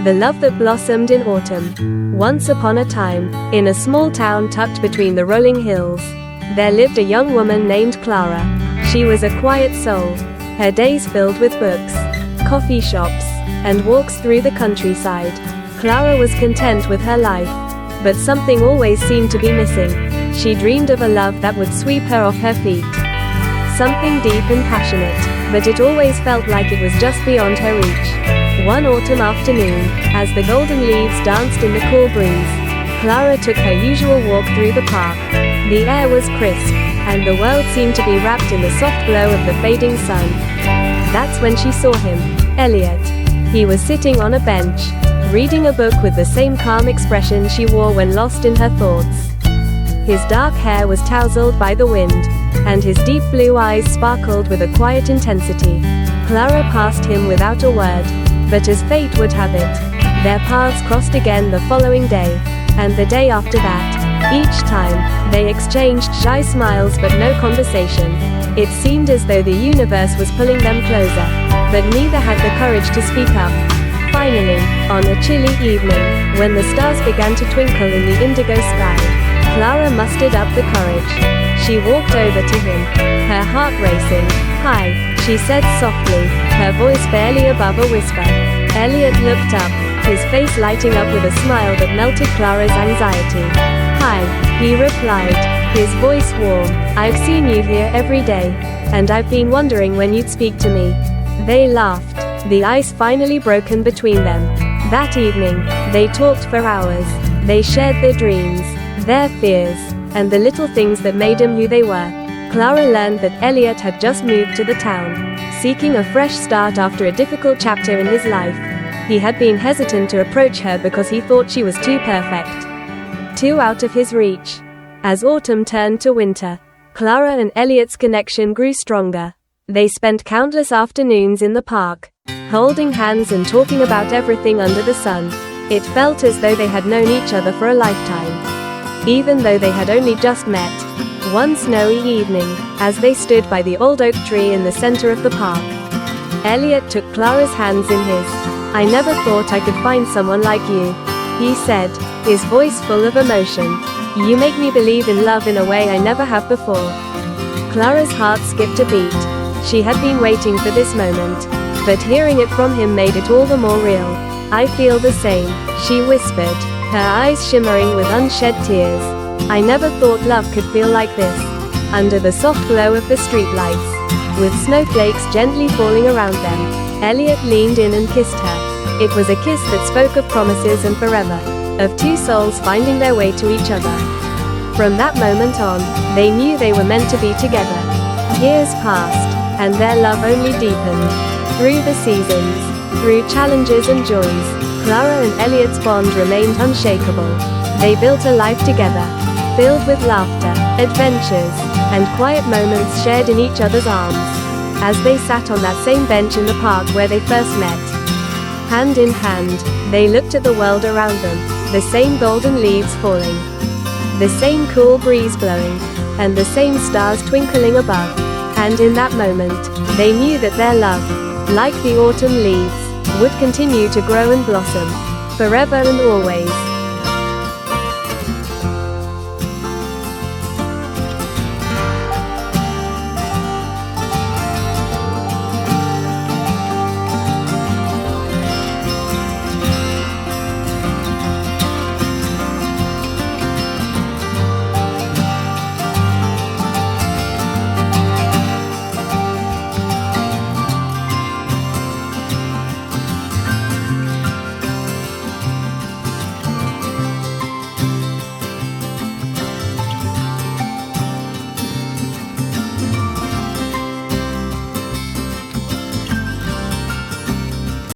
The love that blossomed in autumn. Once upon a time, in a small town tucked between the rolling hills, there lived a young woman named Clara. She was a quiet soul, her days filled with books, coffee shops, and walks through the countryside. Clara was content with her life, but something always seemed to be missing. She dreamed of a love that would sweep her off her feet. Something deep and passionate, but it always felt like it was just beyond her reach. One autumn afternoon, as the golden leaves danced in the cool breeze, Clara took her usual walk through the park. The air was crisp, and the world seemed to be wrapped in the soft glow of the fading sun. That's when she saw him, Elliot. He was sitting on a bench, reading a book with the same calm expression she wore when lost in her thoughts. His dark hair was tousled by the wind, and his deep blue eyes sparkled with a quiet intensity. Clara passed him without a word, but as fate would have it, their paths crossed again the following day, and the day after that. Each time, they exchanged shy smiles but no conversation. It seemed as though the universe was pulling them closer, but neither had the courage to speak up. Finally, on a chilly evening, when the stars began to twinkle in the indigo sky, Clara mustered up the courage. She walked over to him, her heart racing. "Hi," she said softly, her voice barely above a whisper. Elliot looked up, his face lighting up with a smile that melted Clara's anxiety. "Hi," he replied, his voice warm. "I've seen you here every day, and I've been wondering when you'd speak to me." They laughed, the ice finally broken between them. That evening, they talked for hours. They shared their dreams, their fears, and the little things that made them who they were. Clara learned that Elliot had just moved to the town, seeking a fresh start after a difficult chapter in his life. He had been hesitant to approach her because he thought she was too perfect, too out of his reach. As autumn turned to winter, Clara and Elliot's connection grew stronger. They spent countless afternoons in the park, holding hands and talking about everything under the sun. It felt as though they had known each other for a lifetime, even though they had only just met. One snowy evening, as they stood by the old oak tree in the center of the park, Elliot took Clara's hands in his. "I never thought I could find someone like you," he said, his voice full of emotion. "You make me believe in love in a way I never have before." Clara's heart skipped a beat. She had been waiting for this moment, but hearing it from him made it all the more real. "I feel the same," she whispered, her eyes shimmering with unshed tears. "I never thought love could feel like this." Under the soft glow of the streetlights, with snowflakes gently falling around them, Elliot leaned in and kissed her. It was a kiss that spoke of promises and forever, of two souls finding their way to each other. From that moment on, they knew they were meant to be together. Years passed, and their love only deepened. Through the seasons, through challenges and joys, Clara and Elliot's bond remained unshakable. They built a life together, filled with laughter, adventures, and quiet moments shared in each other's arms. As they sat on that same bench in the park where they first met, hand in hand, they looked at the world around them, the same golden leaves falling, the same cool breeze blowing, and the same stars twinkling above. And in that moment, they knew that their love, like the autumn leaves, would continue to grow and blossom, forever and always.